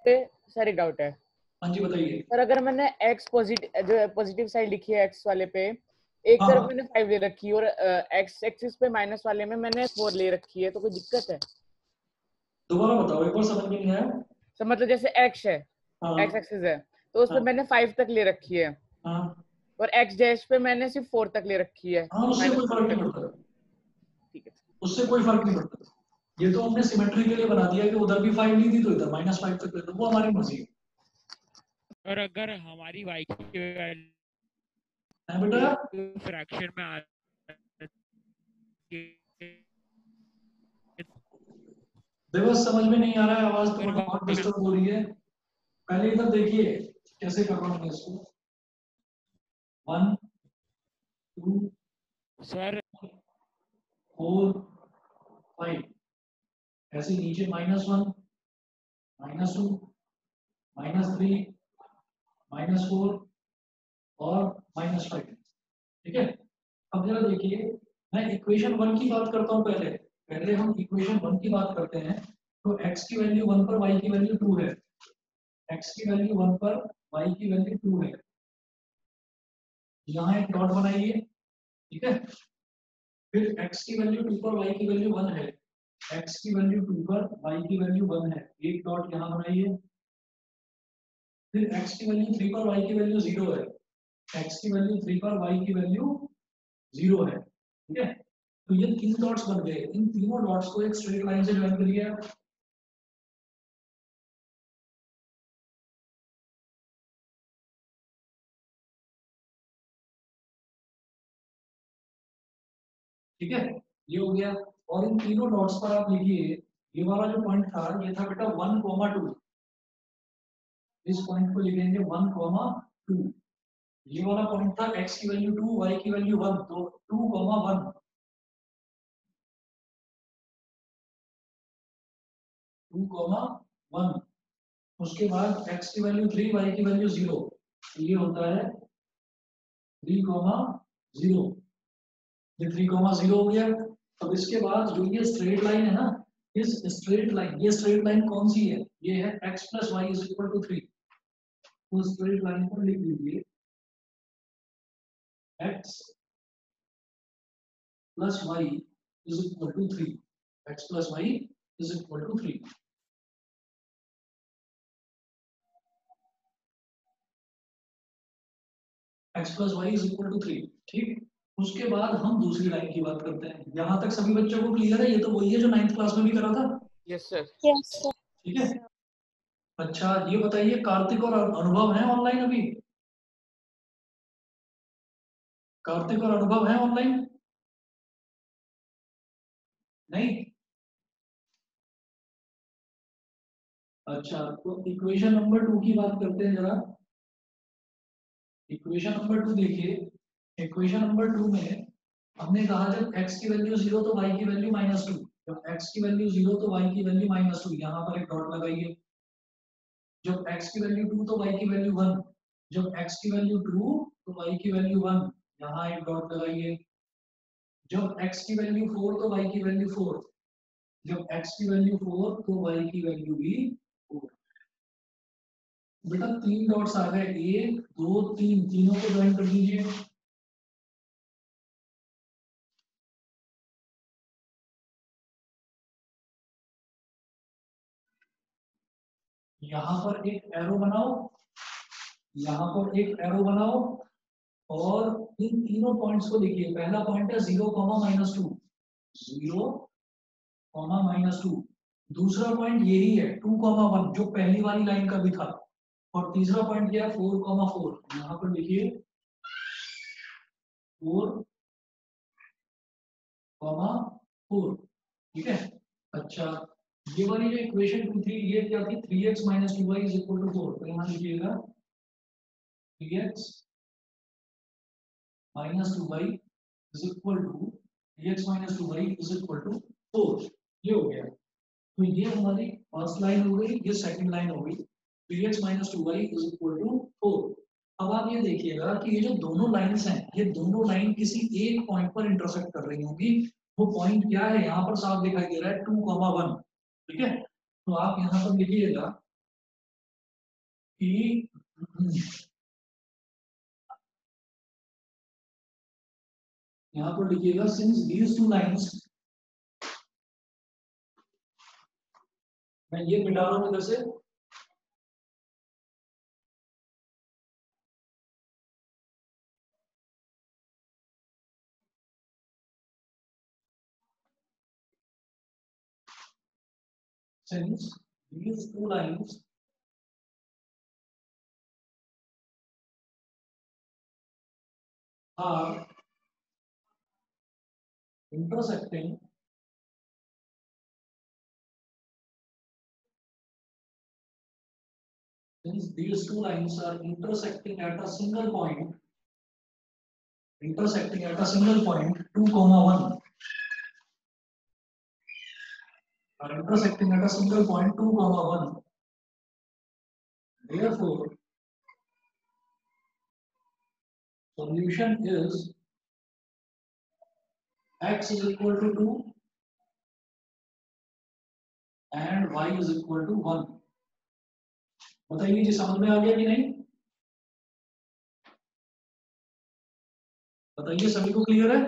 Sir एक doubt है। हाँ जी बताइए। सर अगर मैंने x पॉजिटिव साइड लिखी है x वाले पे, एक हाँ, तरफ मैंने 5 ले रखी है और x एक्सिस पे माइनस वाले में मैंने 4 ले रखी है, तो कोई दिक्कत है? दोबारा बताओ, एक बार समझ में नहीं आया। सर मतलब जैसे x है, हाँ x एक्सिस है, तो उस पे हाँ मैंने 5 तक ले रखी है हाँ और x डैश पे मैंने सिर्फ 4 तक ले रखी है, हाँ, उससे कोई -4 फर्क नहीं तक। पड़ता। ठीक है। उससे कोई फर्क नहीं पड़ता। ये तो हमने सिमेट्री के लिए बना दिया कि उधर भी 5 ली थी तो इधर -5 तक ले लो, वो हमारी मर्जी है। और अगर हमारी y की है बेटा? फ्रैक्शन में आ देखो समझ में नहीं आ रहा है, आवाज फिर तुम्हारी बहुत डिस्टर्ब हो रही है। पहले इधर देखिए कैसे कर रहा हूँ मैं इसको। 1 2 सर 4 5, ऐसे नीचे -1 -2 -3 -4 और -5। ठीक है, अब जरा देखिए, मैं इक्वेशन 1 की बात करता हूँ। पहले पहले हम इक्वेशन 1 की बात करते हैं। तो x की वैल्यू 1 पर y की वैल्यू 2 है। x की वैल्यू 1 पर y की वैल्यू 2 है। यहाँ एक डॉट बनाइए। ठीक है, फिर x की वैल्यू 2 पर y की वैल्यू 1 है। x की वैल्यू 2 पर y की वैल्यू 1 है, एक डॉट यहाँ बनाइए। फिर x की वैल्यू 3 पर y की वैल्यू 0 है। x की वैल्यू 3 पर y की वैल्यू 0 है। ठीक है, तो ये 3 डॉट्स बन गए। इन तीनों डॉट्स को एक स्ट्रेट लाइन से ज्वाइन करिए। ठीक है, ये हो गया। और इन तीनों डॉट्स पर आप लिखिए, ये वाला जो पॉइंट था ये था बेटा 1, 2। इस पॉइंट को लिखेंगे 1, 2। ये वाला पॉइंट था x की वैल्यू 2 y की वैल्यू 1, तो 2, 1 2, 1। उसके बाद x की वैल्यू 3 y की वैल्यू 0, ये होता है 3, 0। ये 3, 0 हो गया। अब इसके बाद जो ये स्ट्रेट लाइन है ना, इस स्ट्रेट लाइन, ये स्ट्रेट लाइन कौन सी है? ये है x plus Y is equal to 3। तो स्ट्रेट लाइन पर लिख लीजिए x plus Y is equal to 3। x plus Y is equal to 3। x plus Y is equal to 3। ठीक, उसके बाद हम दूसरी लाइन की बात करते हैं। यहां तक सभी बच्चों को क्लियर है? ये तो वही है जो 9th क्लास में भी करा था। Yes sir. ठीक है, अच्छा ये बताइए, कार्तिक और अनुभव है ऑनलाइन अभी? कार्तिक और अनुभव है ऑनलाइन? नहीं? अच्छा, तो इक्वेशन नंबर 2 की बात करते हैं जरा। इक्वेशन नंबर 2 देखिए। इक्वेशन नंबर 2 में हमने कहा जब x की वैल्यू 0 तो y की वैल्यू -2। जब x की वैल्यू 0 तो y की वैल्यू -2, यहाँ पर एक डॉट लगाइए। जब x की वैल्यू 2 तो y की वैल्यू 1। जब x की वैल्यू 2 तो y की वैल्यू 1, यहाँ एक डॉट लगाइए। जब x की वैल्यू 4 तो y की वैल्यू 4। जब x की वैल्यू 4 तो y की वैल्यू भी 4। बेटा 3 डॉट्स आ गए, 1 2 3, तीनों को ज्वाइन कर दीजिए। यहाँ पर एक एरो बनाओ, यहाँ पर एक एरो बनाओ और इन तीनों पॉइंट्स को देखिए। पहला पॉइंट है 0, -2, 0, -2। दूसरा पॉइंट यही है 2, 1, जो पहली वाली लाइन का भी था। और तीसरा पॉइंट क्या है? 4, 4। यहाँ पर लिखिए 4, 4। ठीक है, अच्छा ये वाली जो इक्वेशन 2 थी ये क्या थी? 3x - 2y = 4। तो यहाँ लिखिएगा 3x - 2y = 3x - 2y = 4। ये हो गया। तो ये हमारी फर्स्ट लाइन हो गई, ये सेकंड लाइन हो गई। 3x - 2y = 4। अब आप ये देखिएगा कि ये जो दोनों लाइंस हैं, ये दोनों लाइन किसी एक पॉइंट पर इंटरसेक्ट कर रही होंगी। वो पॉइंट क्या है? यहाँ पर साफ दिखाई दे रहा है 2, 1। ठीक है, तो आप यहाँ पर लिखिएगा कि यहाँ पर लिखिएगा सिंस दीज टू लाइंस, मैं ये मिटा रहा हूँ इधर से, since these two lines are intersecting since these two lines are intersecting at a single point, intersecting at a single point 2, 1 are intersecting at a single point 2, 1. Therefore, solution is x is equal to 2 and y is equal to 1. बताइए जी समझ में आ गया कि नहीं? बताइए सभी को clear है?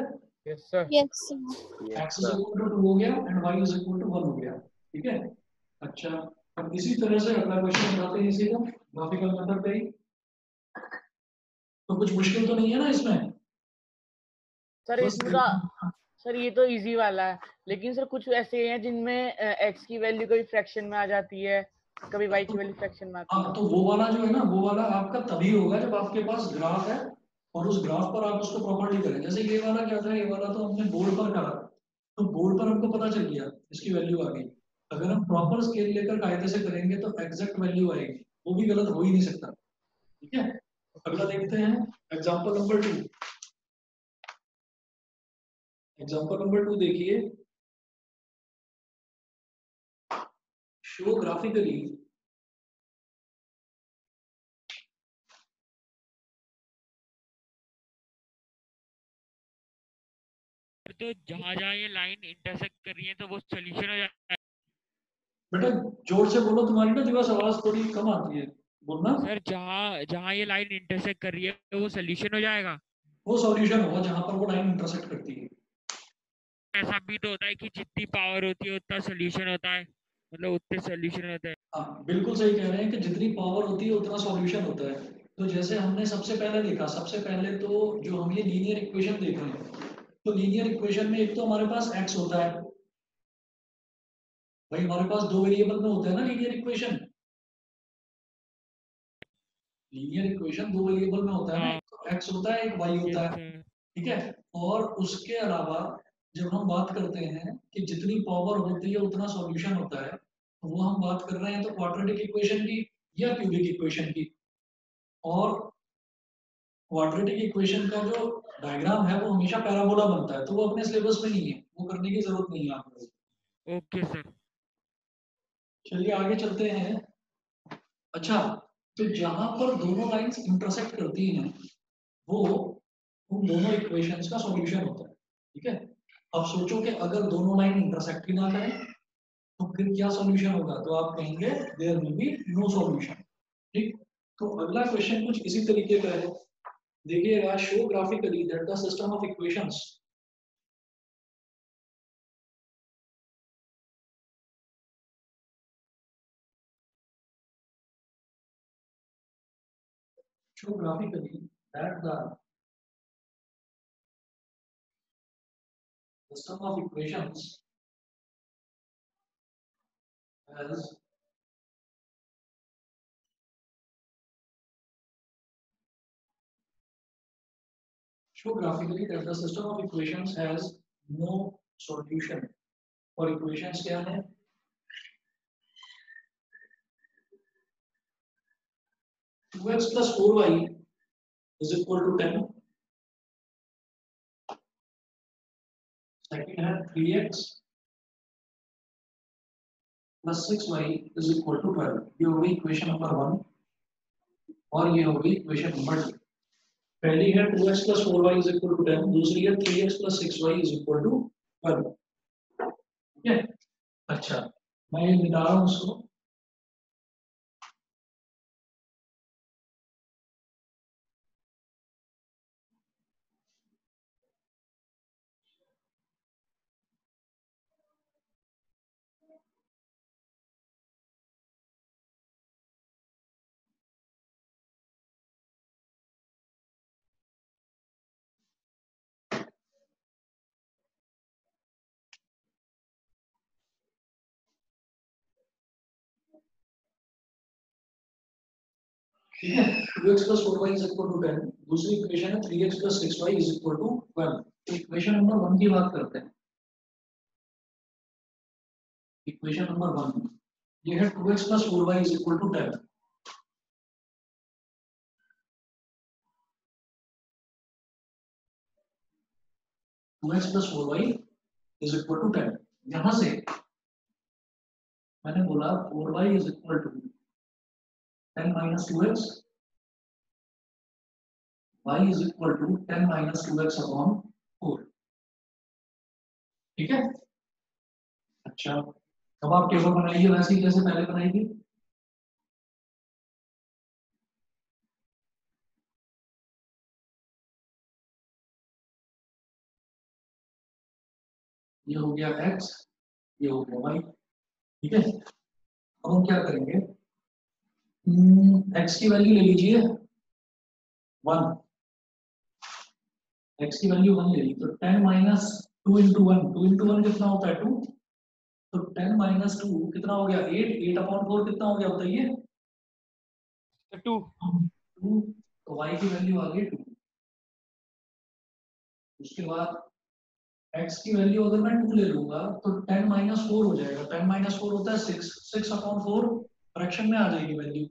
Yes sir. Yes, sir. x is equal to 2 हो गया and y is equal to 1 हो गया, ठीक है? अच्छा, अब इसी तरह से अगला क्वेश्चन बनाते हैं इसी का ग्राफिकल मेथड पे ही। तो कुछ मुश्किल तो नहीं है ना इसमें? सर इसमें तो सर ये तो इजी वाला है, लेकिन सर कुछ ऐसे हैं जिनमें x की वैल्यू कभी फ्रैक्शन में आ जाती है, कभी y की वैल्यू फ्रैक्शन में आती है। हाँ, तो वो वाला जो है ना, वो वाला आपका तभी होगा जब आपके पास ग्राफ है और उस ग्राफ पर आप उसको प्रॉपर्ली करें। जैसे ये वाला क्या था, ये वाला तो हमने बोर्ड पर करा, तो बोर्ड पर हमको पता चल गया इसकी वैल्यू आ गई। अगर हम प्रॉपर स्केल लेकर कायदे से करेंगे तो एग्जैक्ट वैल्यू आएगी, वो भी गलत हो ही नहीं सकता, ठीक है? अगला देखते हैं एग्जांपल नंबर 2। एग्जांपल नंबर 2 देखिए, शो ग्राफिकली तो जहाँ जहाँ ये लाइन इंटरसेक्ट कर रही है तो वो सोल्यूशन हो जाता है। बेटा जोर से बोलो, तुम्हारी ना दिवस आवाज थोड़ी कम आती है, बोलना। सर जहाँ जहाँ ये लाइन इंटरसेक्ट कर रही है तो वो सोल्यूशन हो जाएगा। वो सॉल्यूशन होगा जहां पर वो लाइन इंटरसेक्ट करती है। ऐसा भी तो होता है कि जितनी पावर होती है उतना सोल्यूशन होता है, मतलब उतने सोल्यूशन होते हैं। हाँ बिल्कुल सही कह रहे हैं कि जितनी पावर होती है उतना सॉल्यूशन होता है। तो जैसे हमने सबसे पहले देखा, सबसे पहले तो जो हम ये लीनियर इक्वेशन देख रहे हैं, तो लीनियर इक्वेशन में एक तो हमारे पास x होता है, भाई हमारे पास दो वेरिएबल में होता है ना लीनियर इक्वेशन। लीनियर इक्वेशन दो वेरिएबल में होता है ना, हाँ, एक x होता है, एक y होता है, सर। ठीक है? और उसके अलावा जब हम बात करते हैं कि जितनी पावर होती है उतना सॉल्यूशन होता है, तो वो हम बात कर रहे हैं तो क्वाड्रेटिक इक्वेशन की या क्यूबिक इक्वेशन की। और क्वाड्रेटिक इक्वेशन का जो डायग्राम है वो हमेशा पैराबोला बनता है, तो वो अपने सिलेबस में नहीं है, वो करने की जरूरत नहीं है आपको। Okay sir. चलिए आगे चलते हैं। अच्छा, तो जहां पर दोनों लाइंस इंटरसेक्ट करती हैं वो उन दोनों इक्वेशंस का सॉल्यूशन होता है, ठीक है? अब सोचो कि अगर दोनों लाइन इंटरसेक्ट ही ना करें तो फिर क्या सॉल्यूशन होगा? तो आप कहेंगे there will be no solution, ठीक? तो अगला क्वेश्चन कुछ इसी तरीके का है, देखिएगा, show graphically that the system of equations show graphically that the system of equations has show graphically that the system of equations has no solution। और इक्वेशंस क्या है? 2x plus 4y is equal to 10। Second है 3x plus 6y is equal to 12। ये हो गई equation number 1 और ये हो गई इक्वेशन नंबर 2। पहली है 2x plus 4y is equal to 10, दूसरी है 3x plus 6y is equal to 12, ठीक है? अच्छा, मैं ये मिटा रहा हूँ उसको। ठीक है, 2x plus 4y is equal to 10। दूसरी इक्वेशन है 3x plus 6y is equal to 12। तो इक्वेशन नंबर 1 की बात करते हैं। इक्वेशन नंबर 1 ये है 2x plus 4y is equal to 10। Two X plus 4y is equal to 10। यहां से मैंने बोला 4y is equal to 10 minus 2x, y is equal to 10 minus 2x upon 4। ठीक है, अच्छा अब आप टेबल बनाइए वैसे ही जैसे पहले बनाई थी। ये हो गया x, ये हो गया y। ठीक है, अब हम क्या करेंगे, x की वैल्यू ले लीजिए 1, x की वैल्यू 1 ले ली तो 10 माइनस 2 इंटू 1, 2 इंटू 1 कितना होता है 2, तो 10 माइनस 2 कितना हो गया 8, 8 अपॉन 4 कितना हो गया बताइए 2। 2, तो y की वैल्यू आ गई 2। उसके बाद x की वैल्यू अगर मैं 2 ले लूंगा तो 10 माइनस 4 हो जाएगा, 10 माइनस 4 होता है 6, 6 अपॉन 4 फ्रैक्शन में आ जाएगी वैल्यू।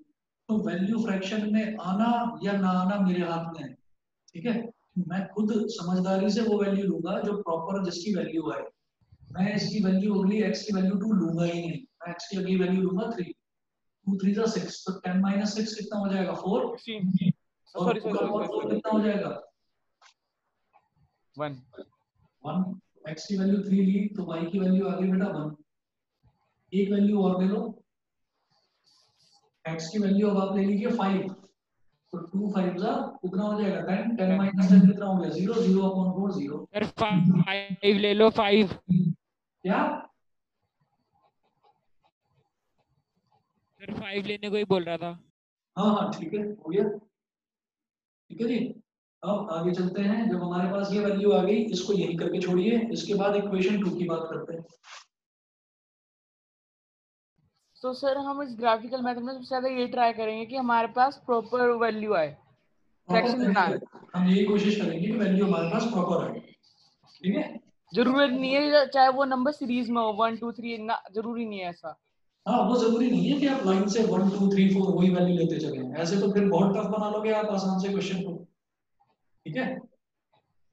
तो वैल्यू फ्रैक्शन में आना या ना आना मेरे हाथ में है। ठीक है, मैं खुद समझदारी से वो वैल्यू लूंगा जो प्रॉपर जिसकी वैल्यू है। मैं इसकी वैल्यू अगली x की वैल्यू 2 लूंगा ही नहीं, मैं x की अगली वैल्यू लूंगा 3, 2 3 जा 6, तो 10 माइनस 6 कितना हो जाएगा 4, 16। और सॉरी 4 अपॉन 4 कितना हो जाएगा 1। 1। x की वैल्यू 3 ली तो y की वैल्यू आ गई बेटा 1। एक वैल्यू और ले लो, x की वैल्यू अब आप ले लीजिए 5, तो 2 5 जा कितना हो जाएगा 10, 10 माइनस 10 कितना हो गया 0, 0 अपॉन 4 0। सर 5 ले लो 5। क्या सर 5 लेने को ही बोल रहा था। हाँ हाँ ठीक है हो गया। ठीक है जी, अब आगे चलते हैं। जब हमारे पास ये वैल्यू आ गई इसको यही करके छोड़िए, इसके बाद इक्वेशन 2 की बात करते हैं। तो सर हम इस ग्राफिकल मेथड में सबसे ज्यादा ये ट्राई करेंगे कि हमारे पास प्रॉपर वैल्यू आए, फ्रैक्शन में ना आए। हम यही कोशिश करेंगे कि वैल्यू हमारे पास प्रॉपर आए। ठीक है, जरूरत नहीं है चाहे वो नंबर सीरीज में हो 1 2 3, ना जरूरी नहीं है ऐसा। हाँ वो जरूरी नहीं है कि आप लाइन से 1 2 3 4 वही वैल्यू लेते चले, ऐसे तो फिर बहुत टफ बना लोगे आप आसान से क्वेश्चन को। ठीक है,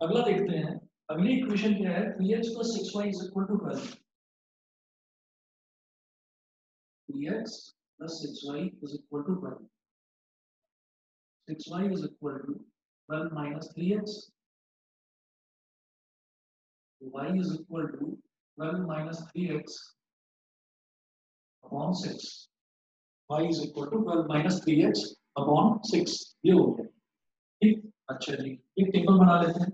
अगला देखते हैं। अगली इक्वेशन क्या है 3x plus 6y is equal to 12। 3x plus 6y is equal to 12। 6y is equal to 12 minus 3x, y is equal to 12 minus 3x upon 6। y is equal to 12 minus 3x upon 6। ये हो गया। ठीक, अच्छा जी एक table बना लेते हैं।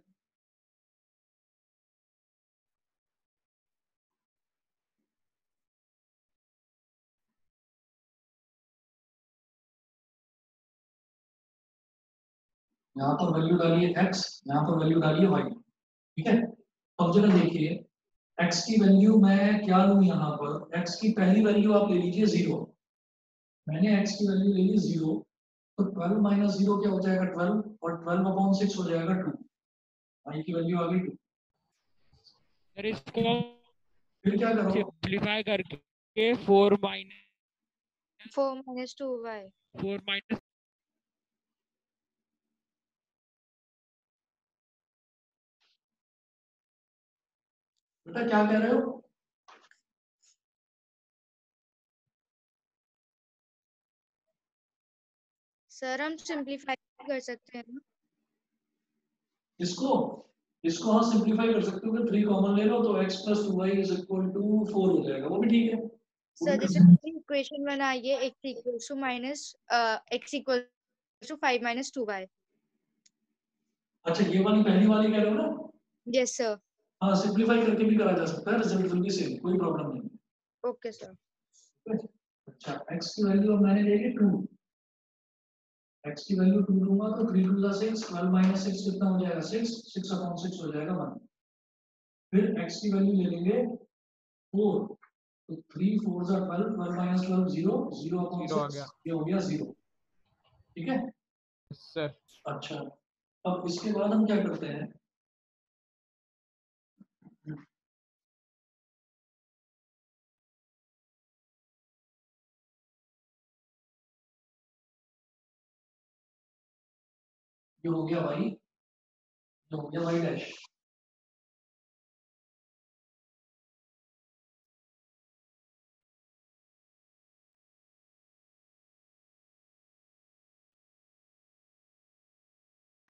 यहाँ पर वैल्यू डालिए x, यहाँ पर वैल्यू डालिए y। ठीक है, अब जरा देखिए x की वैल्यू मैं क्या लूँ, यहाँ पर x की पहली वैल्यू आप ले लीजिए 0। मैंने x की वैल्यू ले ली 0, तो 12 माइनस 0 क्या हो जाएगा 12, और 12 अपॉन 6 हो जाएगा 2। y की वैल्यू आ गई 2। सर इसको फिर क्या करो, सिंपलीफाई करके 4 माइनस 2y 4 माइनस बेटा क्या कह रहे हो, सर हम सिंपलीफाई कर सकते हैं ना। इसको इसको हाँ सिंपलीफाई कर सकते हो कि 3 कॉमन ले लो तो x plus 2y is equal to 4 हो जाएगा, वो भी ठीक है। सर जैसे इक्वेशन बनाइए x equals to minus x equals to 5 minus 2y। अच्छा ये वाली पहली वाली कह रहे हो ना, यस सर। हाँ सिंपलीफाई करके भी करा जा सकता है, रिजल्ट जल्दी से कोई प्रॉब्लम नहीं। Okay sir. अच्छा x की वैल्यू अब मैंने ले ली 2, x की वैल्यू 2 लूंगा तो 3 2 जा 6, 12 माइनस 6 कितना हो जाएगा 6, 6 अपॉन 6 हो जाएगा 1। फिर x की वैल्यू ले लेंगे 4, तो 3 4 जा 12, 12 माइनस 12 0, 0 अपॉन 6 ये हो गया 0। ठीक है सर। अच्छा, अब इसके बाद हम क्या करते हैं, ये हो गया y, ये हो गया y डैश।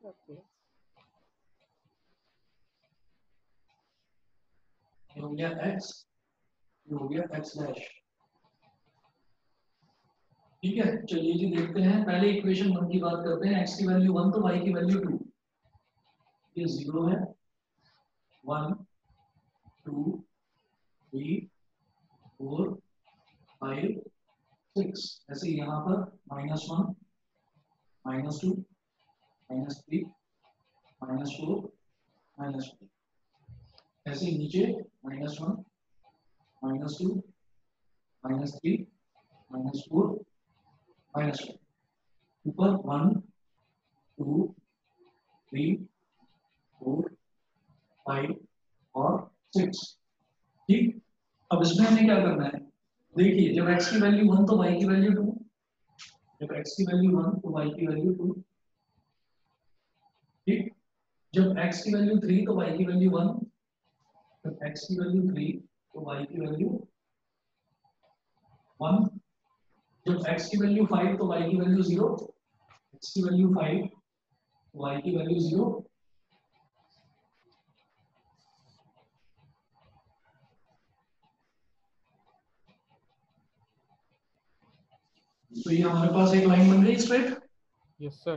ओके। ये हो गया x, ये हो गया x डैश। ठीक है, चलिए जी देखते हैं, पहले इक्वेशन 1 की बात करते हैं। x की वैल्यू 1 तो y की वैल्यू 2, ये 0 है, 1 2 3 4 5 6, ऐसे यहाँ पर -1 -2 -3 -4 -4, ऐसे ही नीचे -1 -2 -3 -4 -4, ऊपर 1 2 3 4 5 और 6। ठीक, अब इसमें हमें क्या करना है, देखिए जब x की वैल्यू 1 तो y की वैल्यू 2, जब x की वैल्यू 1 तो y की वैल्यू 2। ठीक, जब x की वैल्यू 3 तो y की वैल्यू 1, जब x की वैल्यू 3 तो y की वैल्यू 1, जब x की वैल्यू 5 तो y की वैल्यू 0, x की वैल्यू 5 तो y की वैल्यू 0। तो ये हमारे पास एक लाइन बन गई स्ट्रेट। Yes sir.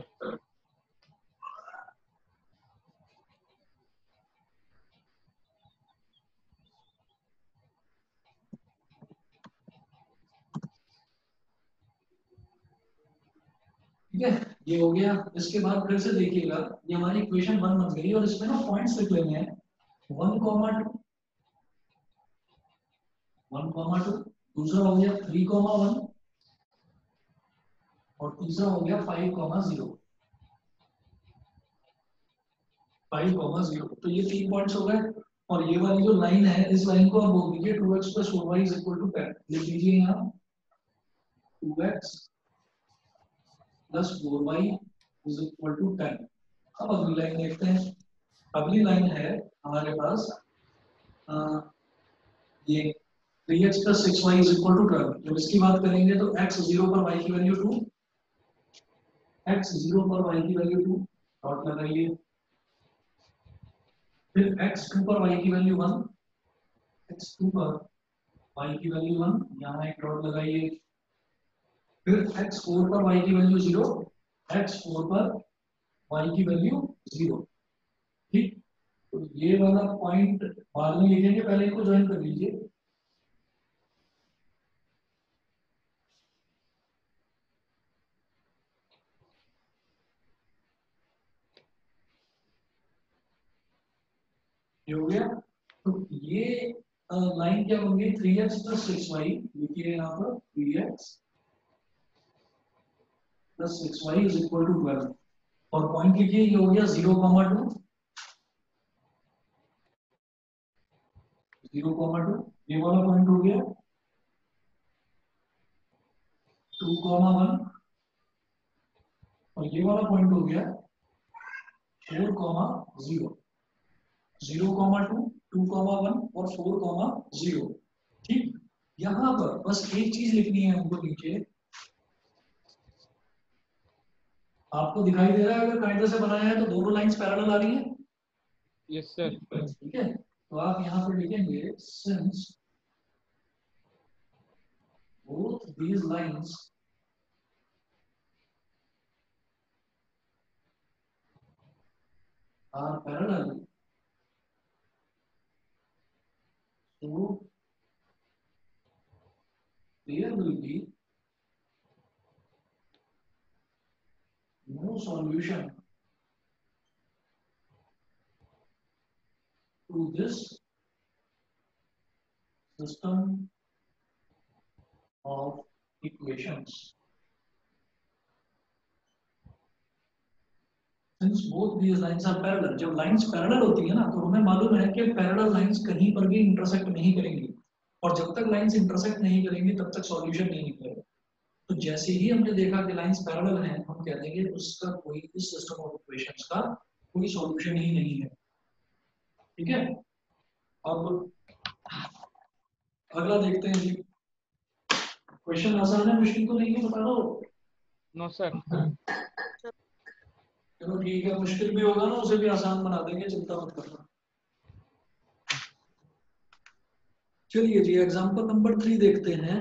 ठीक है, ये हो गया। इसके बाद फिर से देखिएगा, ये हमारी इक्वेशन 1 बन गई और इसमें ना पॉइंट्स लिख लेने हैं, 1 2 1 2, दूसरा हो गया 3 1 और तीसरा हो गया 5 0 5 0। तो ये 3 पॉइंट्स हो गए, और ये वाली जो लाइन है, इस लाइन को आप बोल दीजिए 2x + 4y = 10, लिख लीजिए यहाँ 2x + 4y = 10। अब अगली लाइन देखते हैं। अगली लाइन है हमारे पास ये 3x + 6y = 12। जब इसकी बात करेंगे तो x 0 पर y की वैल्यू 2, x 0 पर y की वैल्यू 2, डॉट लगाइए। फिर x 2 पर y की वैल्यू 1, x 2 पर y की वैल्यू 1, यहाँ एक डॉट लगाइए। फिर x 4 पर y की वैल्यू 0, x 4 पर y की वैल्यू 0। ठीक, तो ये वाला पॉइंट बाद में लिखेंगे, पहले इनको ज्वाइन कर लीजिए। ये हो गया। तो ये लाइन क्या बन गई, 3x + 6y, लिखिए यहाँ पर 3x + 6y = 12, और पॉइंट लिखिए, ये हो गया 0, 2 0, 2, ये वाला पॉइंट हो गया 2, 1, और ये वाला पॉइंट हो गया 4, 0, 0, 2, 2, 1 और 4, 0। ठीक, यहाँ पर बस एक चीज लिखनी है हमको नीचे। आपको दिखाई दे रहा है, अगर कायदे से बनाया है तो दोनों लाइंस पैरेलल आ रही हैं। Yes sir. ठीक है, तो आप यहाँ पर लिखेंगे since both these lines are parallel, so there will be no solution to this system of equations. since both these lines are parallel, जब लाइंस पैरेलल होती है ना तो हमें मालूम है कि पैरेलल लाइंस कहीं पर भी इंटरसेक्ट नहीं करेंगी, और जब तक लाइंस इंटरसेक्ट नहीं करेंगी तब तक सॉल्यूशन नहीं निकलेगा। तो जैसे ही हमने देखा कि लाइंस पैरेलल हैं, हम कह देंगे उसका कोई इस सिस्टम ऑफ इक्वेशंस का कोई सॉल्यूशन ही नहीं है। ठीक है, अब अगला देखते हैं जी। क्वेश्चन आसान है, मुश्किल तो नहीं है, बता दो। No sir. चलो ठीक है, मुश्किल भी होगा ना उसे भी आसान बना देंगे, चिंता मत करना। चलिए जी, एग्जांपल नंबर 3 देखते हैं।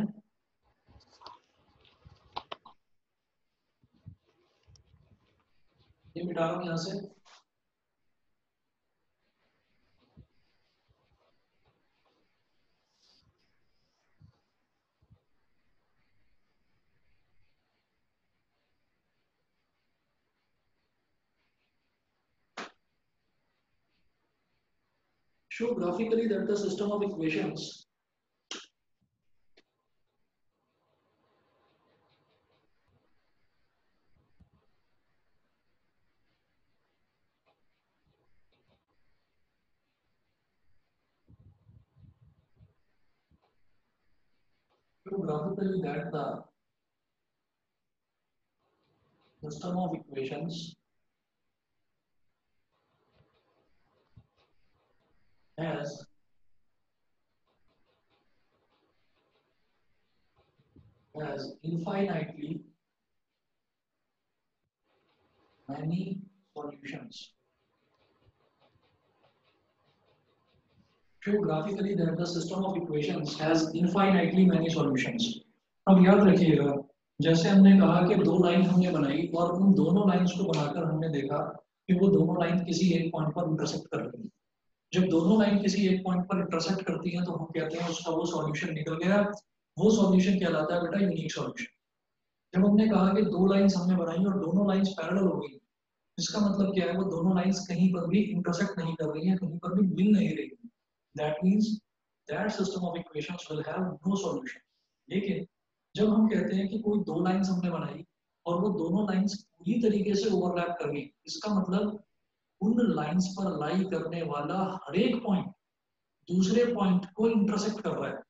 ये मिटा रहा हूं यहां से। Show graphically that the system of equations system of equations has infinitely many solutions. Show graphically that the system of equations has infinitely many solutions. अब याद रखिएगा, जैसे हमने कहा कि दो लाइन हमने बनाई और उन दोनों लाइंस को बनाकर हमने देखा कि वो दोनों लाइन किसी एक पॉइंट पर इंटरसेक्ट कर रही है। जब दोनों लाइन किसी एक पॉइंट पर इंटरसेक्ट करती हैं तो हम कहते हैं उसका वो सॉल्यूशन निकल गया। वो सॉल्यूशन कहलाता है बेटा यूनिक सॉल्यूशन। जब हमने कहा कि दो लाइंस हमने बनाई और दोनों लाइंस पैरेलल हो गई, इसका मतलब क्या है, वो दोनों लाइंस कहीं पर भी इंटरसेक्ट नहीं कर रही हैं, कहीं पर भी मिल नहीं रही हैं। That means that system of equations will have no solution. लेकिन जब हम कहते हैं कि कोई दो लाइंस हमने बनाई और वो दोनों लाइंस पूरी तरीके से ओवरलैप कर गई, इसका मतलब उन लाइंस पर लाई करने वाला हर एक पॉइंट दूसरे पॉइंट को इंटरसेक्ट कर रहा है।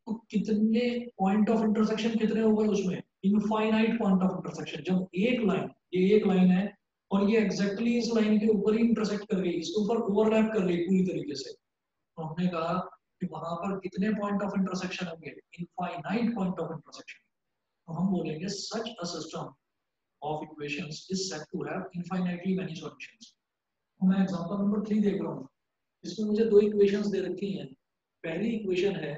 तो कितने पॉइंट ऑफ इंटरसेक्शन कितने हो गए उसमें? Infinite point of intersection. जब एक लाइन, ये एक लाइन है और ये एग्जैक्टली इस लाइन के ऊपर ही इंटरसेक्ट कर गई, इसके ऊपर ओवरलैप कर गई पूरी तरीके से, तो हमने कहा कि वहां पर कितने पॉइंट ऑफ इंटरसेक्शन होंगे? Infinite point of intersection. तो हम बोलेंगे such a system of equations is said to have infinitely many solutions. मैं एग्जांपल नंबर 3 देख रहा हूँ। इसमें मुझे दो इक्वेशंस दे रखी हैं। पहली इक्वेशन है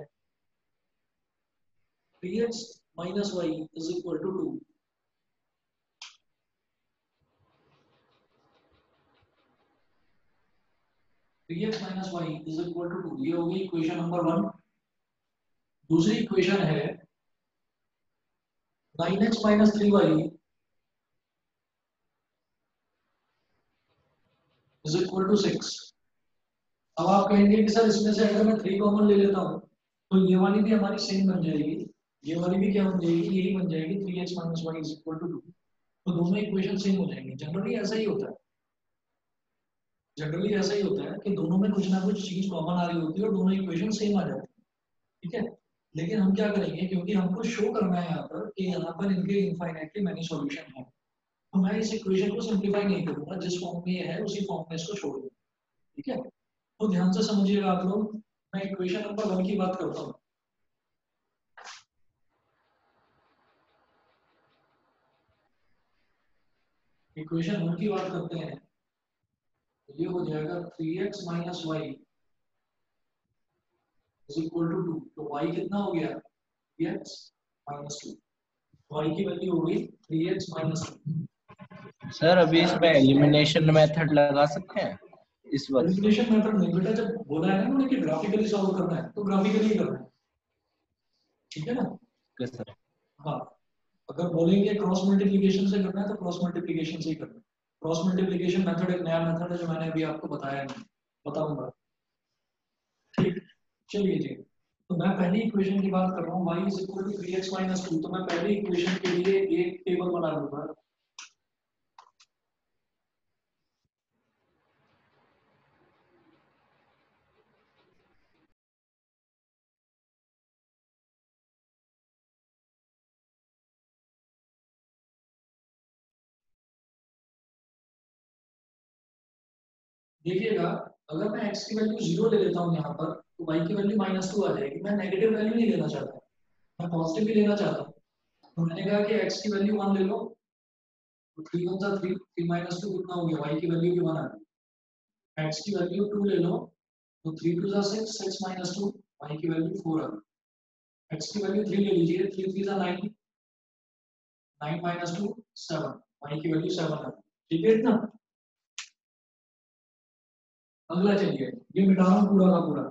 3x minus y is equal to 2. X minus y is equal to 2. ये होगी इक्वेशन नंबर 1। दूसरी इक्वेशन है 9x minus 3y is equal to 6. अब आप कहेंगे कि सर इसमें से अगर मैं 3 कॉमन ले लेता हूँ तो ये वाली भी हमारी सेम बन जाएगी, ये वाली भी क्या बन जाएगी? यही बन जाएगी 3x minus y is equal to 2। तो दोनों इक्वेशन सेम हो जाएंगी। जनरली ऐसा ही होता है, जनरली ऐसा ही होता है कि दोनों में कुछ ना कुछ चीज कॉमन आ रही होती है और दोनों इक्वेशन सेम आ जाती है। ठीक है, लेकिन हम क्या करेंगे, क्योंकि हमको शो करना है यहाँ पर कि यहाँ पर इनके इनफाइनाइटली मैनी सॉल्यूशन है, तो मैं इस इक्वेशन को सिंप्लीफाई नहीं करूंगा, जिस फॉर्म में ये है उसी फॉर्म में इसको छोड़ दूंगा। ठीक है, तो ध्यान से समझिएगा आप लोग। मैं इक्वेशन नंबर 1 की बात करता हूँ। इक्वेशन 1 की बात करते हैं, ये हो जाएगा 3x minus y is equal to 2। तो y कितना हो गया? 3x minus 2। y की वैल्यू हो गई 3x minus 2। सर अभी इसमें एलिमिनेशन मेथड लगा सकते हैं इस वक्त? एलिमिनेशन मेथड नहीं बेटा, जब बोला है ना उन्होंने कि ग्राफिकली सॉल्व करना है तो ग्राफिकली करना है। ठीक है ना? सर हाँ, अगर बोलेंगे क्रॉस मल्टीप्लिकेशन से करना है तो क्रॉस मल्टीप्लिकेशन से ही करना है। क्रॉस मल्टीप्लिकेशन मेथड एक नया मेथड है जो मैंने अभी आपको बताया नहीं, बताऊंगा। ठीक, चलिए जी, तो मैं पहली इक्वेशन की बात कर रहा हूँ, y is equal to 3x minus 2। तो मैं पहली इक्वेशन के लिए एक टेबल बना लूंगा। देखिएगा अगर मैं x की वैल्यू 0 ले लेता हूँ यहाँ पर तो y की वैल्यू -2 आ जाएगी। मैं नेगेटिव वैल्यू नहीं लेना चाहता, मैं पॉजिटिव भी लेना चाहता हूँ। तो मैंने कहा कि x की वैल्यू 1 ले लो, तो 3 1 3 3 -2 कितना हो गया, y की वैल्यू भी 1 आ गई। x की वैल्यू 2 ले लो, तो 3 2 6 6 -2 y की वैल्यू 4 आ गई। x की वैल्यू 3 ले लीजिए, 3 3 9 9 -2 7 y की वैल्यू 7 आ गई। ठीक है इतना। अगला चलिए, ये मिटा रहा हूँ पूरा का पूरा।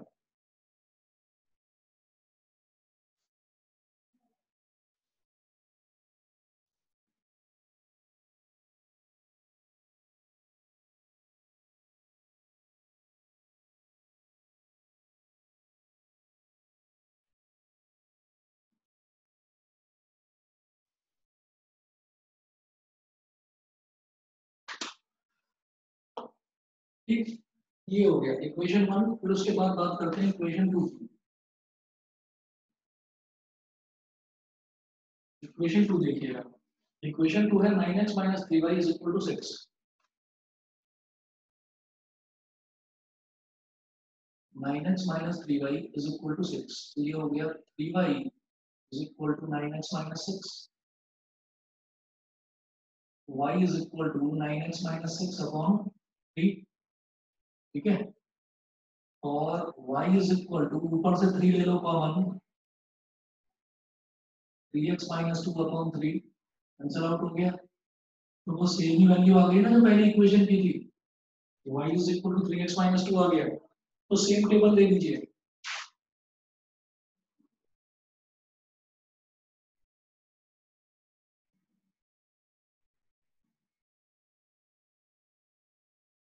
ठीक, ये हो गया इक्वेशन 1। फिर उसके बाद बात करते हैं इक्वेशन 2 की। इक्वेशन 2 देखिएगा, इक्वेशन 2 है 9x - 3y = 6। 9x - 3y = 6, तो ये हो गया 3y = 9x - 6, y = 9x - 6 upon 3। ठीक है, और y = ऊपर से 3 ले लो common, 3x - 2 upon 3 cancel out हो गया। तो वो सेम ही वैल्यू आ गई ना जो पहली इक्वेशन की थी, y = 3x - 2 आ गया। तो सेम टेबल ले लीजिए,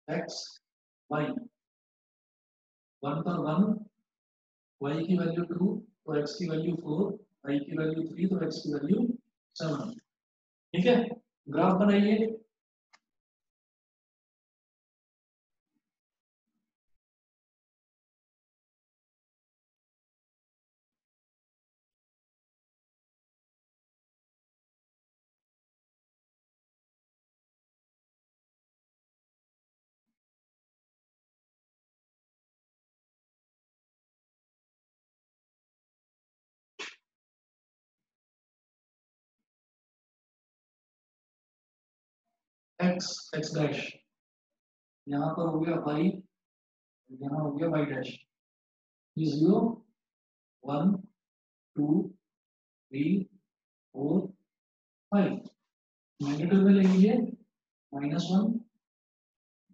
x y 1 पर 1, y की वैल्यू 2 तो x की वैल्यू 4, y की वैल्यू 3 तो x की वैल्यू 7। ठीक है, ग्राफ बनाइए। x डैश यहाँ पर हो गया y, यहाँ हो गया y डैश। 0 1 2 3 4 5, नेगेटिव में ले लीजिए, -1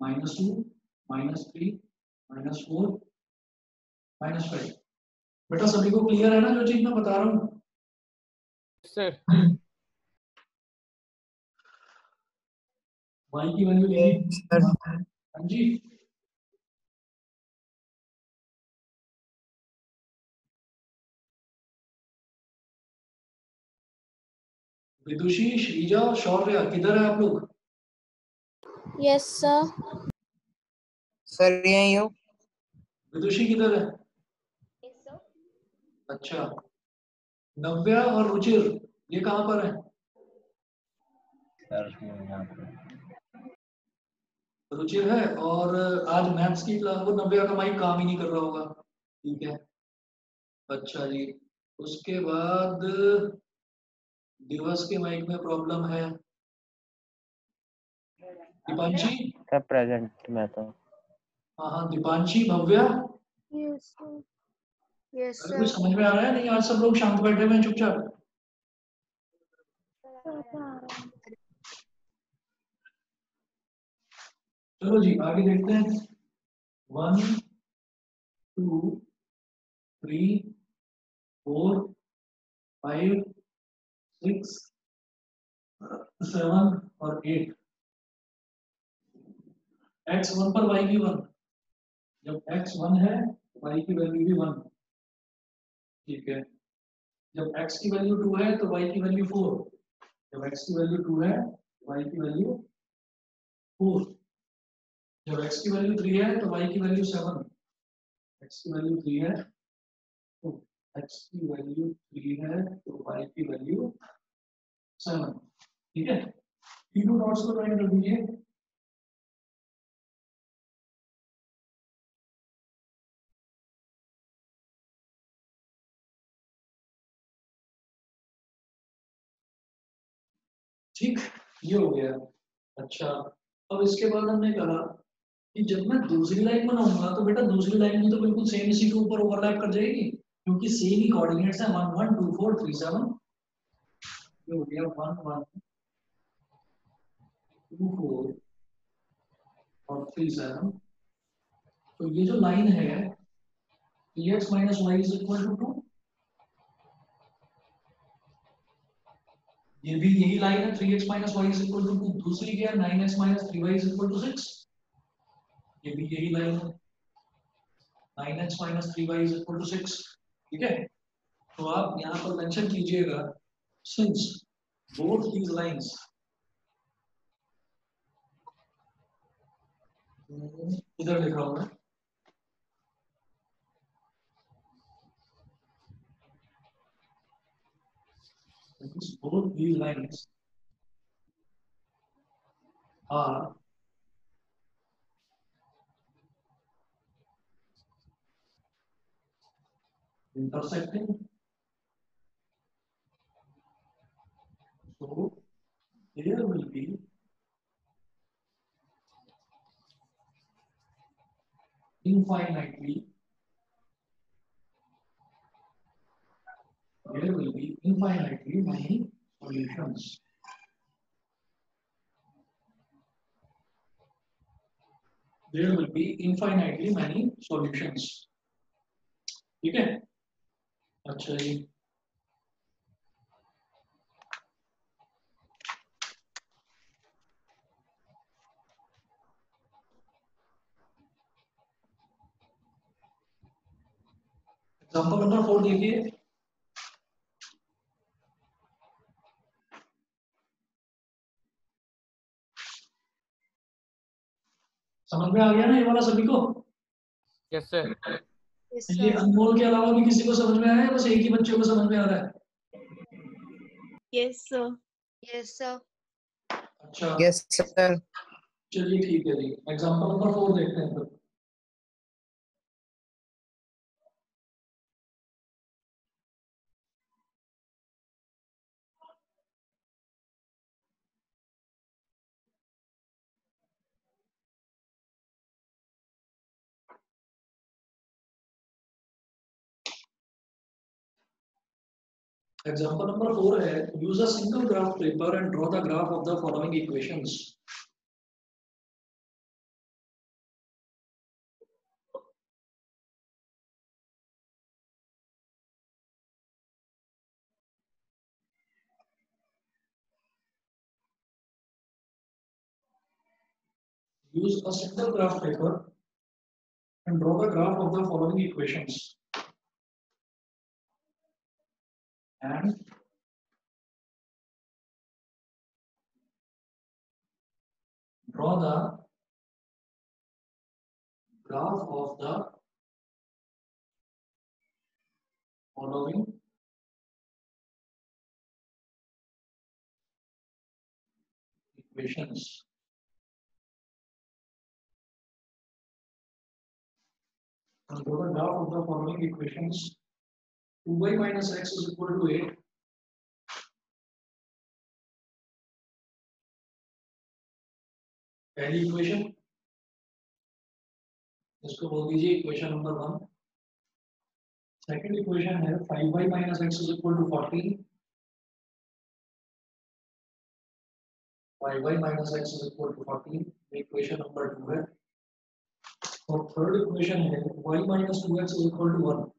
-2 -3 -4 -5। बेटा सभी को क्लियर है ना जो चीज मैं बता रहा हूँ? सर y की वैल्यू लीजिए। हाँ जी, विदुषी, श्रीजा, शौर्य किधर है आप लोग? Yes sir. सर यही हो। विदुषी किधर है? अच्छा, नव्या और रुचिर ये कहाँ पर है? सर यहाँ पे। रुचिर है, और आज मैथ्स की क्लास, वो नव्या का माइक काम ही नहीं कर रहा होगा। ठीक है, अच्छा जी। उसके बाद दिवस के माइक में प्रॉब्लम है। दीपांशी, सर प्रेजेंट में तो। हाँ हाँ, Deepanshi, Bhavya, yes sir. Yes अरे कुछ सर। समझ में आ रहा है नहीं? आज सब लोग शांत बैठे हुए हैं चुपचाप। चलो जी आगे देखते हैं। 1 2 3 4 5 6 7 और 8। x 1 पर y भी 1, जब x 1 है y की वैल्यू भी 1। ठीक है, जब x की वैल्यू 2 है तो y की वैल्यू 4, जब x की वैल्यू 2 है y की वैल्यू 4, जब x की वैल्यू 3 है तो y की वैल्यू 7, x की वैल्यू 3 है तो x की वैल्यू 3 है तो y की वैल्यू 7। ठीक है, तीनों डॉट्स को ज्वाइन कर दीजिए। ठीक, ये हो गया। अच्छा, अब इसके बाद हमने कहा कि जब मैं दूसरी लाइन बनाऊंगा तो बेटा दूसरी लाइन भी तो बिल्कुल सेम इसी के ऊपर ओवरलैप कर जाएगी, क्योंकि सेम ही कोऑर्डिनेट्स है 1 1 2 4 3 7। ये हो गया 1 1 2 4 और 3 7। तो ये जो लाइन है 3x minus y is equal to 2, ये भी यही लाइन है 3x minus y is equal to 2। दूसरी क्या है 9x minus 3y is equal to 6, ये भी यही लाइन है 9x minus 3y is equal to 6। ठीक है, तो आप यहाँ पर मेंशन कीजिएगा since both these lines इधर लिखा हुआ है both these lines are intersecting, so there will be infinitely many solutions. There will be infinitely many solutions. ठीक है, अच्छा जी। एग्जाम्पल नंबर 4 देखिए, समझ में आ गया ना ये वाला सभी को? Yes sir. Yes, ये sir. अनमोल के अलावा भी किसी को समझ में आया है? बस एक ही बच्चे को समझ में आ रहा है? Yes, sir. Yes, sir. अच्छा, यस सर। चलिए ठीक है जी, एग्जाम्पल नंबर 4 देखते हैं फिर। Example number 4 है, use a single graph paper and draw the graph of the following equations. Use a single graph paper and draw the graph of the following equations. And draw the graph of the following equations. And draw the graph of the following equations. 2y minus x is equal to 8. पहली equation, इसको बोल दीजिए equation number 1। Second equation है 5y minus x is equal to 14. 5y minus x is equal to 14, equation number 2 है। और third equation है y minus 2x is equal to 1.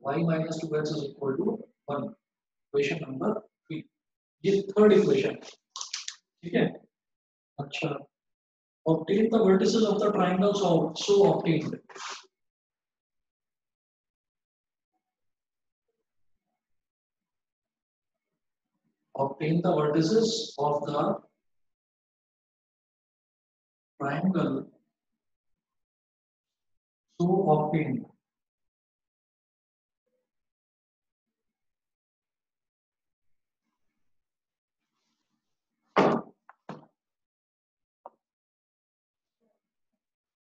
y minus 2x is equal to 1, equation number 3। ये third equation, ठीक है। अच्छा, obtain the vertices of the triangle so obtained. Obtain the vertices of the triangle so obtained.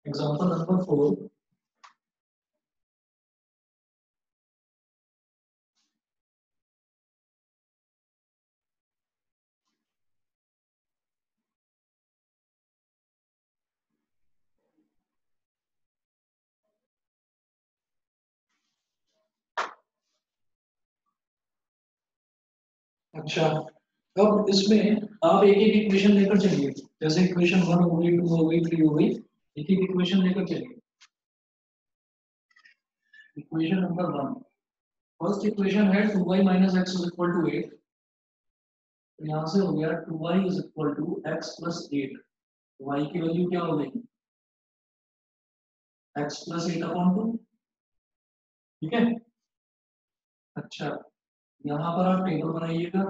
Example number 4. अच्छा, अब इसमें आप एक एक इक्वेशन लेकर चलिए, जैसे इक्वेशन 1 हो गई, 2 हो गई, 3 हो गई, एक एक इक्वेशन लेकर चलिए। इक्वेशन नंबर 1, फर्स्ट इक्वेशन है 2y - x = 8। तो यहाँ से हो गया 2y = x + 8। y की वैल्यू क्या हो गई, x + 8/2, ठीक है। अच्छा, यहाँ पर आप टेबल बनाइएगा।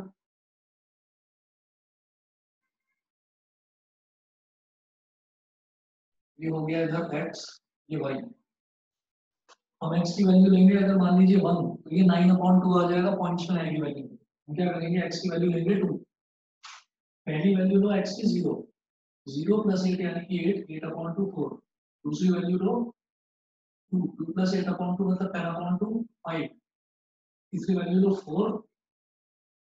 ये हो गया इधर x, ये y। हम x की वैल्यू लेंगे, अगर मान लीजिए 1, तो ये 9/2 आ जाएगा, पॉइंट्स में आएगी वैल्यू। हम क्या करेंगे, x की वैल्यू लेंगे 2। पहली वैल्यू लो x की 0, 0 + 8 यानी कि 8, 8/2 4। दूसरी वैल्यू लो 2, 2 + 8/2 मतलब 10/2 5। तीसरी वैल्यू लो 4,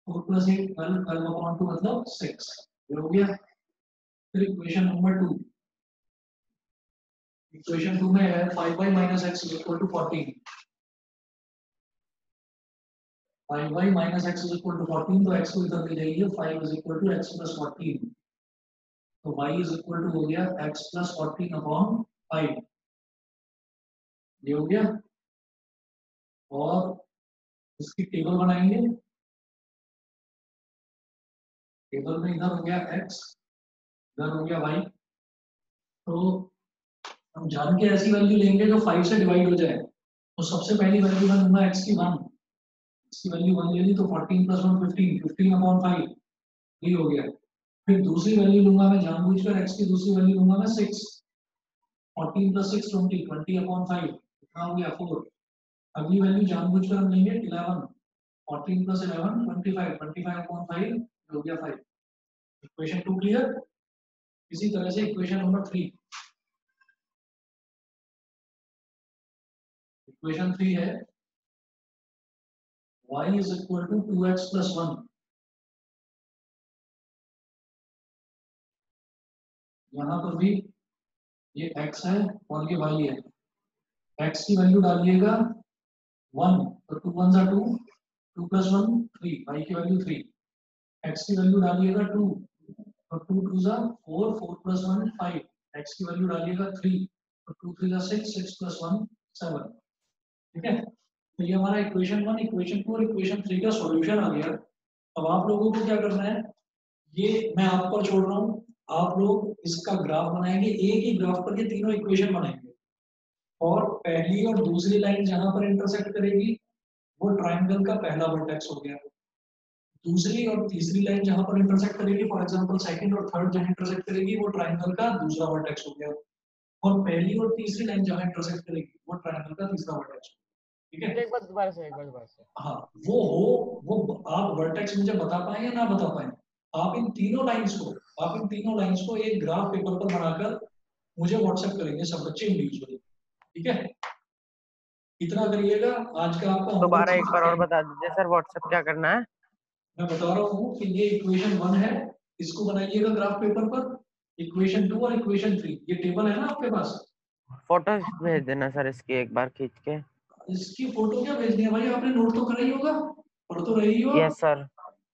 4 + 8 12, 12/2 मतलब 6। ये हो गया। फिर इक्वेशन नंबर 2, इक्वेशन 2 में है 5y - x = 14। 5y - x = 14, तो x को इधर ले जाइए, 5 = x + 14। तो y = हो गया x + 14/5। ये हो गया। और इसकी टेबल बनाएंगे। टेबल में इधर हो गया x, इधर हो गया y। तो हम जान के ऐसी वैल्यू लेंगे जो 5 से डिवाइड हो जाए। तो सबसे पहली वैल्यू मैं लूंगा x की 1, इसकी वैल्यू 1 ले ली, तो 14 + 1 15, 15/5। ये हो गया। फिर दूसरी वैल्यू लूंगा मैं जानबूझकर, x की दूसरी वैल्यू लूंगा मैं 6, 14 + 6 20, 20/5। कितना हो गया 4। अगली वैल्यू जानबूझकर हम लेंगे 11, 14 + 11 25, 25/5 हो गया 5। Equation 2 clear. इसी तरह से इक्वेशन नंबर 3, इक्वेशन 3 है y = 2x + 1। यहाँ पर भी ये x है और ये y है। x की वैल्यू डालिएगा 1, तो 2 1 2, 2 + 1 3, y की वैल्यू 3। x की वैल्यू डालिएगा 2, तो 2 2 4, 4 + 1 5। x की वैल्यू डालिएगा 3, तो 2 3 6, 6 + 1 7। ठीक है। तो ये हमारा इक्वेशन 1, इक्वेशन 2 और इक्वेशन 3 का सॉल्यूशन आ गया। अब आप लोगों को क्या करना है, ये मैं आप पर छोड़ रहा हूँ, आप लोग इसका ग्राफ बनाएंगे। एक ही ग्राफ पर ये तीनों इक्वेशन बनाएंगे, और पहली और दूसरी लाइन जहां पर इंटरसेक्ट करेगी वो ट्राइंगल का पहला वर्टेक्स हो गया। दूसरी और तीसरी लाइन जहां पर इंटरसेक्ट करेगी, फॉर एग्जांपल सेकंड और थर्ड जहां इंटरसेक्ट करेगी, वो ट्राइंगल का दूसरा वर्टेक्स हो गया। और पहली और तीसरी लाइन जहां इंटरसेक्ट करेगी, वो ट्राइंगल का तीसरा वर्टेक्स। ठीक है। एक बार दोबारा से, एक बार दोबारा से। हाँ, वो आप वर्टेक्स मुझे बता पाए या ना बता पाए, आप इन तीनों लाइंस को एक ग्राफ पेपर पर बनाकर मुझे व्हाट्सएप करेंगे सब बच्चे इंडिविजुअली। ठीक है। इतना करिएगा। आज का आपका दोबारा एक बार और होमवर्क बता दीजिए सर, व्हाट्सएप क्या करना है? मैं बता रहा हूँ कि ये इक्वेशन 1 है, इसको बनाइएगा ग्राफ पेपर पर। इक्वेशन 2 और इक्वेशन 3, ये टेबल है ना आपके पास। फोटो भेज देना सर इसकी एक बार खींच के। इसकी फोटो क्या भेजनी है भाई, आपने नोट तो करा ही होगा, पढ़ तो रही हो, यस सर।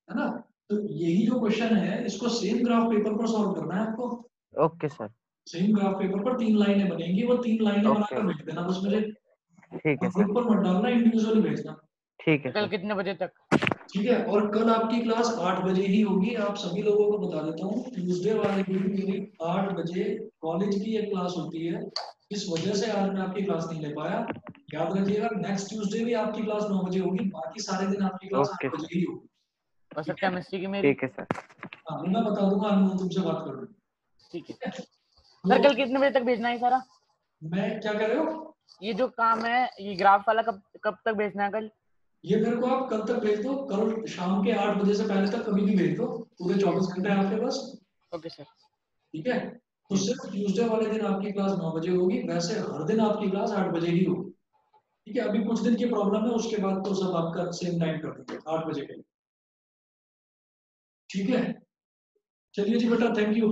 है ना। तो यही जो क्वेश्चन है, इसको सेम ग्राफ पेपर पर सॉल्व करना है आपको। Okay sir. Same graph paper पर 3 लाइनें बनेंगी, वो 3 लाइनें ओके बनाकर भेज देना बस मुझे। ठीक है ग्रुप सर। पर मत डालना, इंडिविजुअली भेजना। ठीक है कल सर। कितने बजे तक? ठीक है। और कल आपकी क्लास 8 बजे ही होगी। आप सभी लोगों को बता देता हूँ, ट्यूसडे वाले दिन मेरी 8 बजे कॉलेज की एक क्लास होती है। इस वजह से आज मैं आपकी क्लास नहीं ले पाया। याद रखिएगा, नेक्स्ट ट्यूसडे भी आपकी क्लास 9 बजे होगी, बाकी सारे दिन आपकी क्लास ओके 8 सर। बजे ही होगी। और सर ठीक है। केमिस्ट्री की मेरी? ठीक है सर। हाँ, मैं बता दूंगा, अनुभव तुमसे बात कर लूँ। ठीक है। तो सर कल कितने बजे तक भेजना है सारा? मैं क्या कह रहे हो, ये जो काम है, ये ग्राफ वाला कब कब तक भेजना है कल? ये मेरे को आप कल तक भेज दो, कल शाम के 8 बजे से पहले तक कभी भी भेज दो। पूरे 24 घंटे हैं आपके पास। Okay sir. ठीक है। तो सिर्फ ट्यूसडे वाले दिन आपकी क्लास 9 बजे होगी, वैसे हर दिन आपकी क्लास 8 बजे ही होगी। ठीक है। अभी कुछ दिन की प्रॉब्लम है, उसके बाद तो सब आपका सेम टाइम कर देंगे 8 बजे के लिए। ठीक है। चलिए जी बेटा, thank you.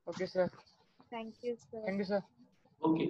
Okay sir. Thank you sir. Thank you sir. Okay.